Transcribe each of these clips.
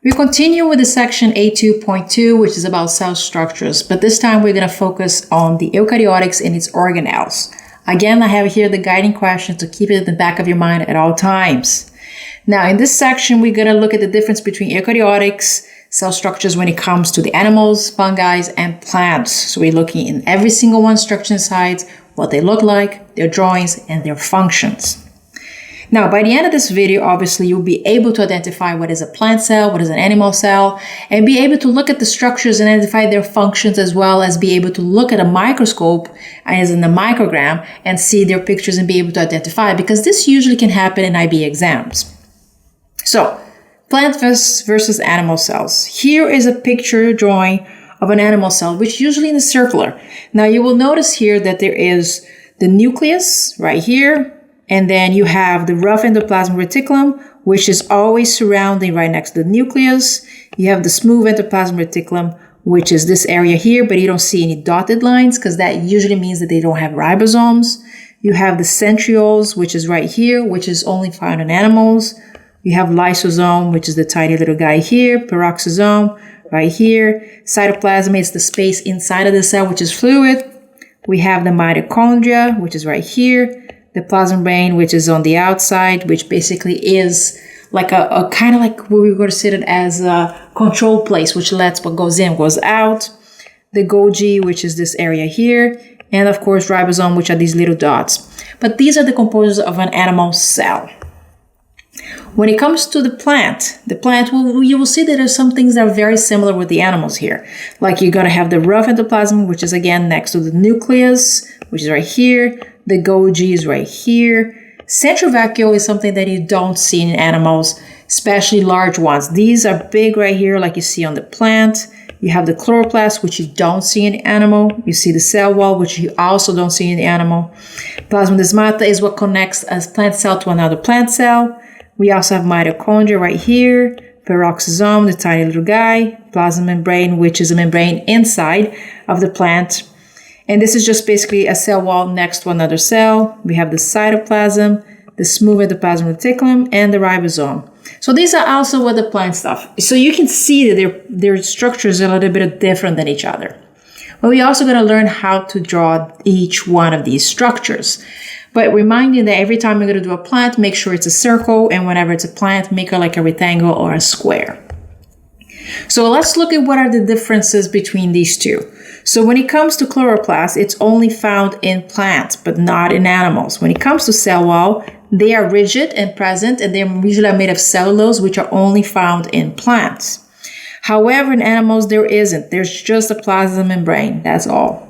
We continue with the section A2.2, which is about cell structures, but this time we're going to focus on the eukaryotics and its organelles. Again, I have here the guiding question to keep it in the back of your mind at all times. Now, in this section, we're going to look at the difference between eukaryotics, cell structures when it comes to the animals, fungi, and plants. So we're looking in every single one structure inside, what they look like, their drawings, and their functions. Now, by the end of this video, obviously, you'll be able to identify what is a plant cell, what is an animal cell, and be able to look at the structures and identify their functions, as well as be able to look at a microscope, as in the microgram, and see their pictures and be able to identify, because this usually can happen in IB exams. So, plant versus animal cells. Here is a picture drawing of an animal cell, which usually is circular. Now, you will notice here that there is the nucleus right here, and then you have the rough endoplasmic reticulum, which is always surrounding right next to the nucleus. You have the smooth endoplasmic reticulum, which is this area here, but you don't see any dotted lines because that usually means that they don't have ribosomes. You have the centrioles, which is right here, which is only found in animals. You have lysosome, which is the tiny little guy here, peroxisome right here. Cytoplasm is the space inside of the cell, which is fluid. We have the mitochondria, which is right here. The plasma membrane, which is on the outside, which basically is like a kind of like where we're going to sit it as a control place, which lets what goes in, goes out. The Golgi, which is this area here. And of course, ribosome, which are these little dots. But these are the components of an animal cell. When it comes to the plant, you will see that there's some things that are very similar with the animals here. Like you're going to have the rough endoplasm, which is again next to the nucleus, which is right here. The Golgi is right here. Central vacuole is something that you don't see in animals, especially large ones. These are big right here, like you see on the plant. You have the chloroplast, which you don't see in the animal. You see the cell wall, which you also don't see in the animal. Plasmodesmata is what connects a plant cell to another plant cell. We also have mitochondria right here. Peroxisome, the tiny little guy. Plasma membrane, which is a membrane inside of the plant. And this is just basically a cell wall next to another cell. We have the cytoplasm, the smooth endoplasmic reticulum, and the ribosome. So these are also what the plant stuff. So you can see that their structures are a little bit different than each other. But we're also going to learn how to draw each one of these structures. But reminding that every time you're going to do a plant, make sure it's a circle. And whenever it's a plant, make it like a rectangle or a square. So let's look at what are the differences between these two. So when it comes to chloroplasts, it's only found in plants, but not in animals. When it comes to cell wall, they are rigid and present, and they're usually made of cellulose, which are only found in plants. However, in animals, there isn't. There's just a plasma membrane. That's all.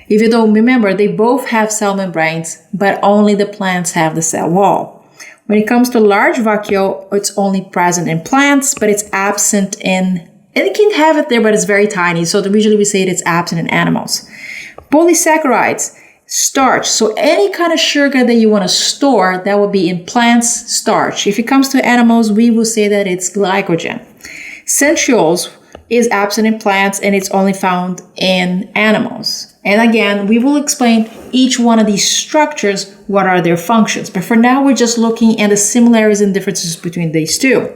If you don't remember, they both have cell membranes, but only the plants have the cell wall. When it comes to large vacuole, it's only present in plants, but it's absent in and it can have it there, but it's very tiny. So usually we say it's absent in animals. Polysaccharides, starch. So any kind of sugar that you want to store, that would be in plants, starch. If it comes to animals, we will say that it's glycogen. Centrioles is absent in plants and it's only found in animals. And again, we will explain each one of these structures, what are their functions. But for now, we're just looking at the similarities and differences between these two.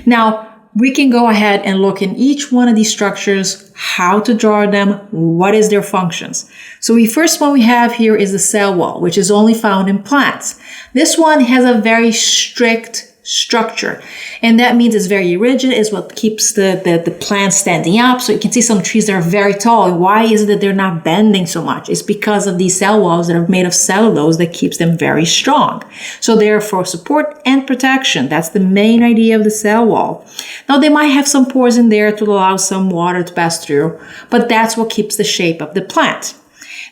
Now, we can go ahead and look in each one of these structures, how to draw them, what is their functions. So the first one we have here is the cell wall, which is only found in plants. This one has a very strict structure, and that means it's very rigid. It's what keeps the plant standing up. So you can see some trees that are very tall. And why is it that they're not bending so much? It's because of these cell walls that are made of cellulose that keeps them very strong. So they're for support and protection. That's the main idea of the cell wall. Now they might have some pores in there to allow some water to pass through, but that's what keeps the shape of the plant.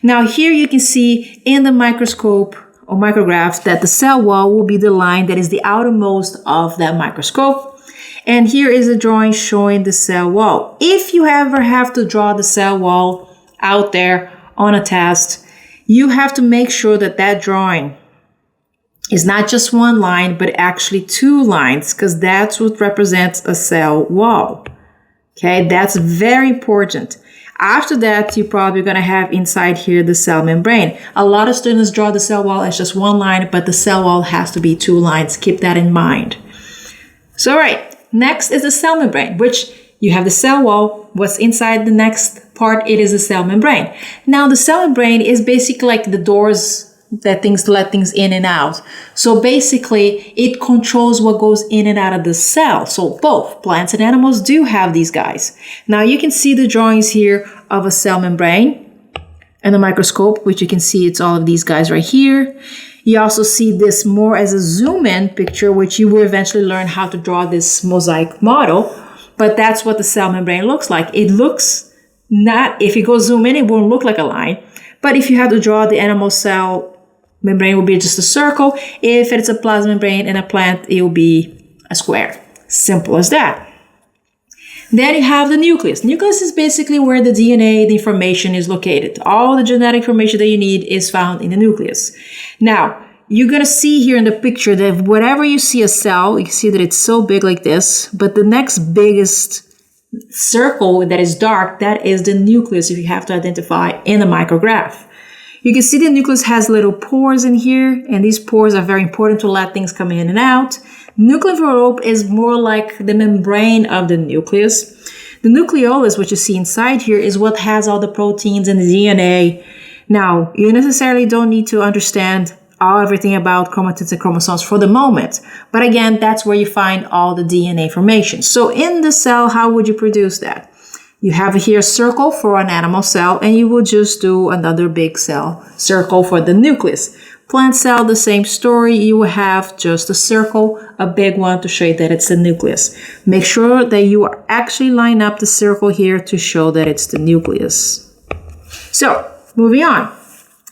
Now here you can see in the microscope or micrographs that the cell wall will be the line that is the outermost of that microscope. And here is a drawing showing the cell wall. If you ever have to draw the cell wall out there on a test, you have to make sure that that drawing is not just one line, but actually two lines, because that's what represents a cell wall. Okay, that's very important. After that, you're probably going to have inside here the cell membrane. A lot of students draw the cell wall as just one line, but the cell wall has to be two lines. Keep that in mind. So, all right, Next is the cell membrane, which you have the cell wall. What's inside the next part? It is the cell membrane. Now, the cell membrane is basically like the doors that let things in and out. So basically, it controls what goes in and out of the cell. So both plants and animals do have these guys. Now, you can see the drawings here of a cell membrane and a microscope, which you can see it's all of these guys right here. You also see this more as a zoom-in picture, which you will eventually learn how to draw this mosaic model. But that's what the cell membrane looks like. It looks not, if you go zoom in, it won't look like a line. But if you have to draw the animal cell membrane, it will be just a circle. If it's a plasma membrane in a plant, it will be a square. Simple as that. Then you have the nucleus. Nucleus is basically where the DNA, the information is located. All the genetic information that you need is found in the nucleus. Now, you're going to see here in the picture that whenever you see a cell, you can see that it's so big like this, but the next biggest circle that is dark, that is the nucleus if you have to identify in a micrograph. You can see the nucleus has little pores in here, and these pores are very important to let things come in and out. Nuclear envelope is more like the membrane of the nucleus. The nucleolus, which you see inside here, is what has all the proteins and the DNA. Now, you necessarily don't need to understand everything about chromatids and chromosomes for the moment. But again, that's where you find all the DNA information. So in the cell, how would you produce that? You have here a circle for an animal cell, and you will just do another big cell circle for the nucleus. Plant cell, the same story. You will have just a circle, a big one to show you that it's the nucleus. Make sure that you actually line up the circle here to show that it's the nucleus. So, moving on.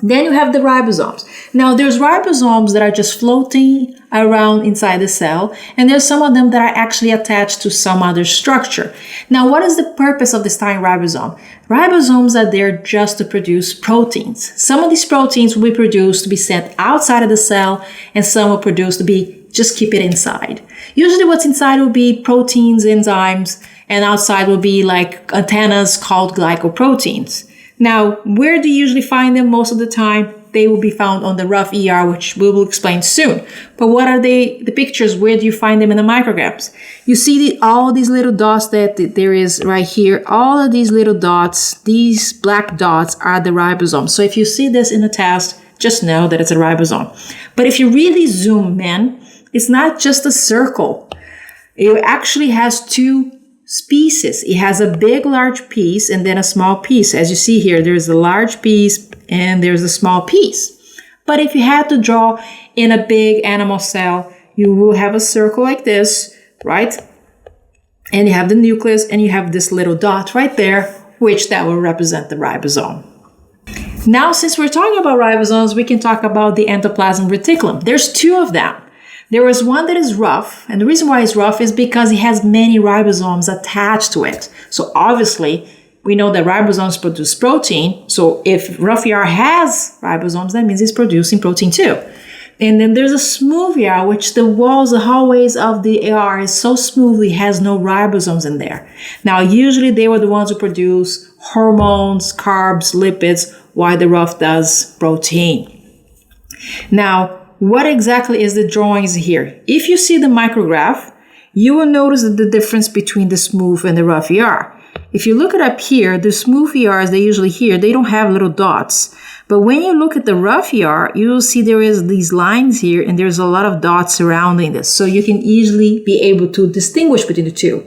Then you have the ribosomes. Now, there's ribosomes that are just floating around inside the cell, and there's some of them that are actually attached to some other structure. Now, what is the purpose of this tiny ribosome? Ribosomes are there just to produce proteins. Some of these proteins will be produced to be sent outside of the cell, and some will produce to be just keep it inside. Usually what's inside will be proteins, enzymes, and outside will be like antennas called glycoproteins. Now, where do you usually find them most of the time? They will be found on the rough ER, which we will explain soon. But what are the pictures? Where do you find them in the micrographs? You see all these little dots that there is right here. All of these little dots, these black dots are the ribosomes. So if you see this in a test, just know that it's a ribosome. But if you really zoom in, it's not just a circle. It actually has two species. It has a big, large piece and then a small piece. As you see here, there's a large piece and there's a small piece. But if you had to draw in a big animal cell, you will have a circle like this, right? And you have the nucleus and you have this little dot right there, which that will represent the ribosome. Now, since we're talking about ribosomes, we can talk about the endoplasmic reticulum. There's two of them. There is one that is rough, and the reason why it's rough is because it has many ribosomes attached to it. So obviously, we know that ribosomes produce protein. So if rough ER has ribosomes, that means it's producing protein too. And then there's a smooth ER, which the walls, the hallways of the ER is so smooth, it has no ribosomes in there. Now, usually they were the ones who produce hormones, carbs, lipids, while the rough does protein. Now, what exactly is the drawings here? If you see the micrograph, you will notice the difference between the smooth and the rough ER. If you look it up here, the smooth ERs, they usually here, they don't have little dots. But when you look at the rough ER, you will see there is these lines here and there's a lot of dots surrounding this. So you can easily be able to distinguish between the two.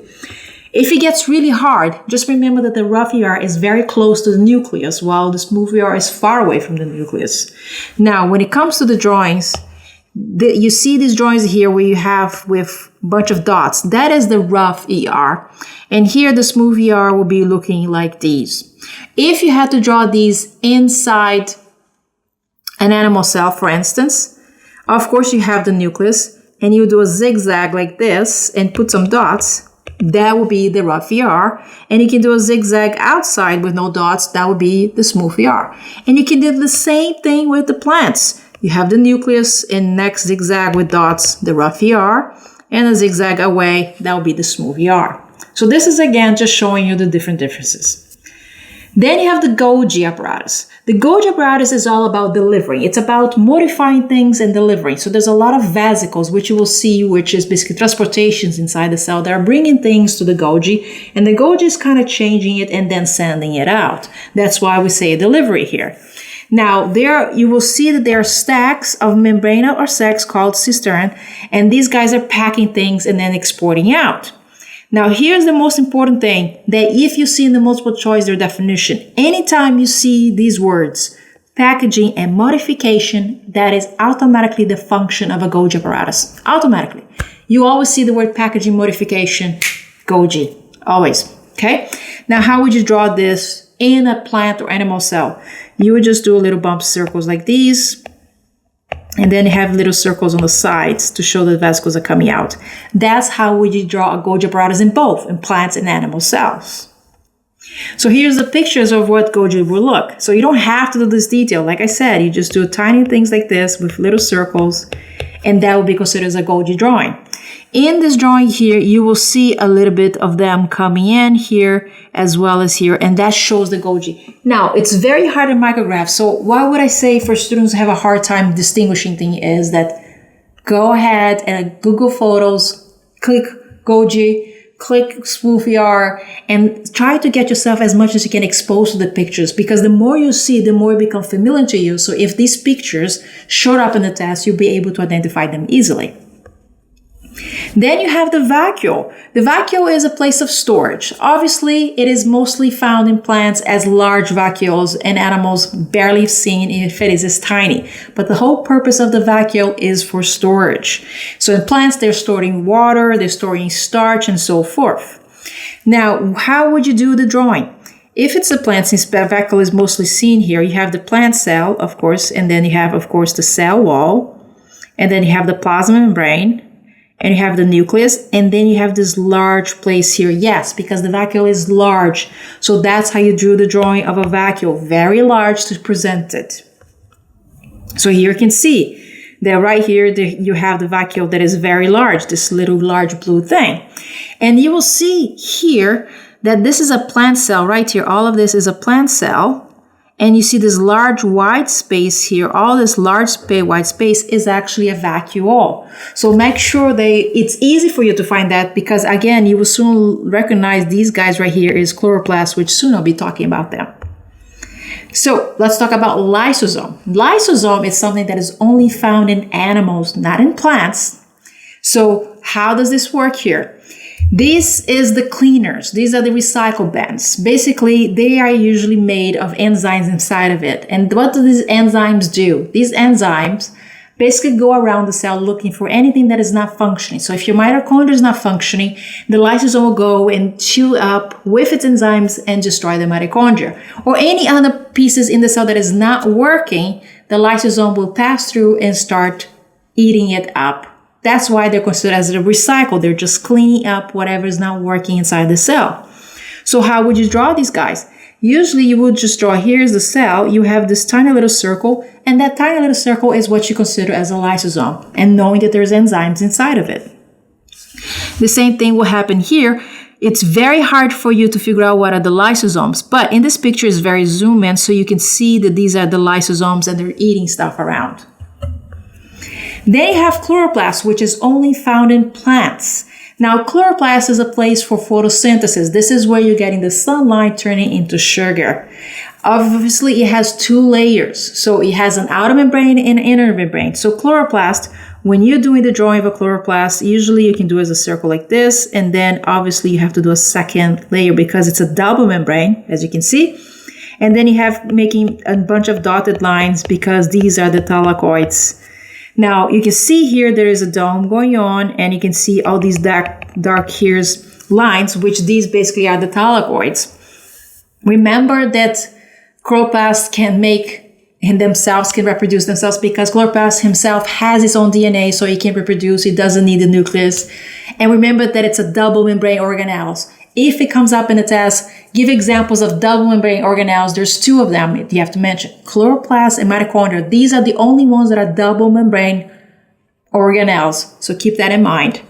If it gets really hard, just remember that the rough ER is very close to the nucleus, while the smooth ER is far away from the nucleus. Now, when it comes to the drawings, you see these drawings here where you have with a bunch of dots. That is the rough ER. And here the smooth ER will be looking like these. If you had to draw these inside an animal cell, for instance, of course you have the nucleus, and you do a zigzag like this and put some dots. That will be the rough ER. And you can do a zigzag outside with no dots. That would be the smooth ER. And you can do the same thing with the plants. You have the nucleus and next zigzag with dots, the rough ER, and a zigzag away, that will be the smooth ER. So this is again just showing you the different differences. Then you have the Golgi apparatus. The Golgi apparatus is all about delivering. It's about modifying things and delivering. So there's a lot of vesicles, which you will see, which is basically transportations inside the cell that are bringing things to the Golgi. And the Golgi is kind of changing it and then sending it out. That's why we say delivery here. Now, there you will see that there are stacks of membranous or sacs called cistern, and these guys are packing things and then exporting out. Now, here's the most important thing, that if you see in the multiple choice their definition, anytime you see these words, packaging and modification, that is automatically the function of a Golgi apparatus. Automatically. You always see the word packaging, modification, Golgi. Always. Okay? Now, how would you draw this in a plant or animal cell? You would just do a little bump circles like these, and then you have little circles on the sides to show the vesicles are coming out. That's how would you draw a Golgi apparatus in both, in plants and animal cells. So here's the pictures of what Golgi will look. So you don't have to do this detail. Like I said, you just do tiny things like this with little circles, and that will be considered as a Golgi drawing. In this drawing here, you will see a little bit of them coming in here as well as here, and that shows the Golgi. Now, it's very hard in micrographs, so what would I say for students who have a hard time distinguishing things is that go ahead and Google Photos, click Golgi, click SpoofVR, and try to get yourself as much as you can exposed to the pictures, because the more you see, the more it becomes familiar to you. So if these pictures showed up in the test, you'll be able to identify them easily. Then you have the vacuole. The vacuole is a place of storage. Obviously, it is mostly found in plants as large vacuoles, and animals barely seen if it is as tiny. But the whole purpose of the vacuole is for storage. So in plants, they're storing water, they're storing starch, and so forth. Now, how would you do the drawing? If it's a plant, since vacuole is mostly seen here, you have the plant cell, of course, and then you have, of course, the cell wall, and then you have the plasma membrane, and you have the nucleus, and then you have this large place here. Yes, because the vacuole is large. So that's how you drew the drawing of a vacuole, very large to present it. So here you can see that right here you have the vacuole that is very large, this little large blue thing. And you will see here that this is a plant cell right here. All of this is a plant cell. And you see this large white space here. All this large white space is actually a vacuole. So make sure it's easy for you to find that, because again, you will soon recognize these guys right here is chloroplasts, which soon I'll be talking about them. So let's talk about lysosome. Lysosome is something that is only found in animals, not in plants. So how does this work here? This is the cleaners. These are the recycle bins. Basically, they are usually made of enzymes inside of it. And what do these enzymes do? These enzymes basically go around the cell looking for anything that is not functioning. So if your mitochondria is not functioning, the lysosome will go and chew up with its enzymes and destroy the mitochondria. Or any other pieces in the cell that is not working, the lysosome will pass through and start eating it up. That's why they're considered as a recycle. They're just cleaning up whatever is not working inside the cell. So how would you draw these guys? Usually you would just draw, here's the cell, you have this tiny little circle, and that tiny little circle is what you consider as a lysosome, and knowing that there's enzymes inside of it. The same thing will happen here. It's very hard for you to figure out what are the lysosomes, but in this picture it's very zoom in, so you can see that these are the lysosomes and they're eating stuff around. They have chloroplasts, which is only found in plants. Now, chloroplast is a place for photosynthesis. This is where you're getting the sunlight turning into sugar. Obviously, it has two layers. So it has an outer membrane and an inner membrane. So chloroplast, when you're doing the drawing of a chloroplast, usually you can do as a circle like this. And then obviously you have to do a second layer because it's a double membrane, as you can see. And then you have making a bunch of dotted lines because these are the thylakoids. Now, you can see here there is a dome going on, and you can see all these dark here's lines, which these basically are the thylakoids. Remember that chloroplasts can make in themselves, can reproduce themselves, because chloroplast himself has its own DNA, so he can reproduce. He doesn't need the nucleus. And remember that it's a double membrane organelles. If it comes up in the test, give examples of double membrane organelles. There's two of them you have to mention. Chloroplasts and mitochondria. These are the only ones that are double membrane organelles. So keep that in mind.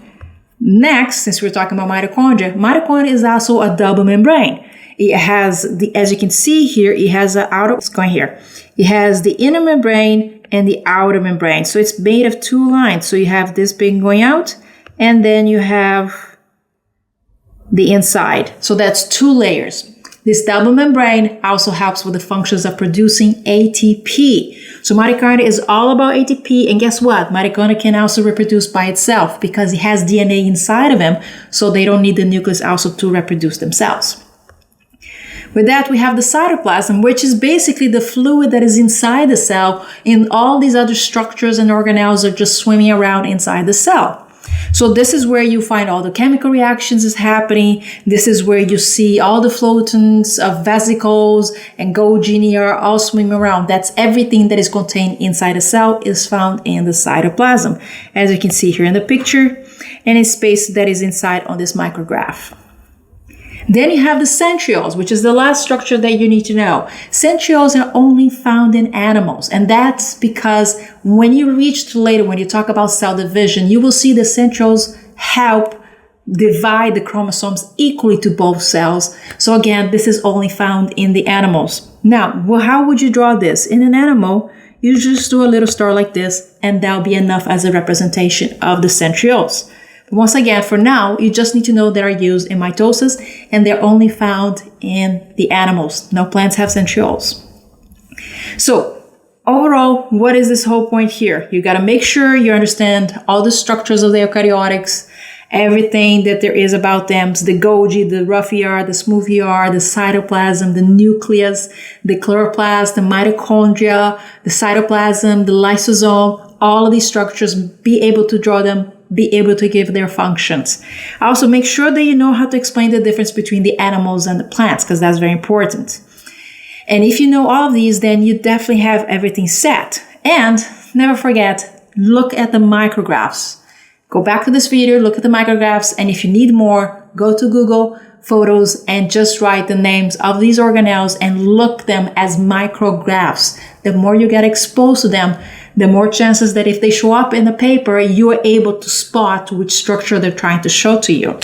Next, since we're talking about mitochondria is also a double membrane. It has the, as you can see here, it has the outer, it's going here. It has the inner membrane and the outer membrane. So it's made of two lines. So you have this big going out, and then you have the inside. So that's two layers. This double membrane also helps with the functions of producing ATP. So mitochondria is all about ATP, and guess what? Mitochondria can also reproduce by itself because it has DNA inside of them, so they don't need the nucleus also to reproduce themselves. With that, we have the cytoplasm, which is basically the fluid that is inside the cell, and all these other structures and organelles are just swimming around inside the cell. So this is where you find all the chemical reactions is happening. This is where you see all the floatants of vesicles and Golgi are all swimming around. That's everything that is contained inside a cell is found in the cytoplasm, as you can see here in the picture, and a space that is inside on this micrograph. Then you have the centrioles, which is the last structure that you need to know. Centrioles are only found in animals, and that's because when you reach to later, when you talk about cell division, you will see the centrioles help divide the chromosomes equally to both cells. So again, this is only found in the animals. Now, how would you draw this? In an animal, you just do a little star like this, and that'll be enough as a representation of the centrioles. Once again, for now, you just need to know they are used in mitosis, and they're only found in the animals. No plants have centrioles. So overall, what is this whole point here? You got to make sure you understand all the structures of the eukaryotics, everything that there is about them, the Golgi, the rough ER, the smooth ER, the cytoplasm, the nucleus, the chloroplast, the mitochondria, the cytoplasm, the lysosome, all of these structures, be able to draw them, be able to give their functions. Also, make sure that you know how to explain the difference between the animals and the plants, because that's very important. And if you know all of these, then you definitely have everything set. And never forget, look at the micrographs. Go back to this video, look at the micrographs, and if you need more, go to Google Photos and just write the names of these organelles and look them as micrographs. The more you get exposed to them, the more chances that if they show up in the paper, you are able to spot which structure they're trying to show to you.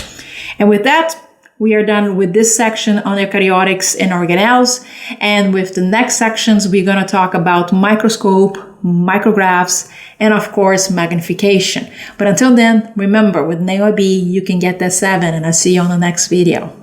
And with that, we are done with this section on eukaryotics and organelles. And with the next sections, we're going to talk about microscope, micrographs, and of course, magnification. But until then, remember, with NAOIB, you can get that 7, and I'll see you on the next video.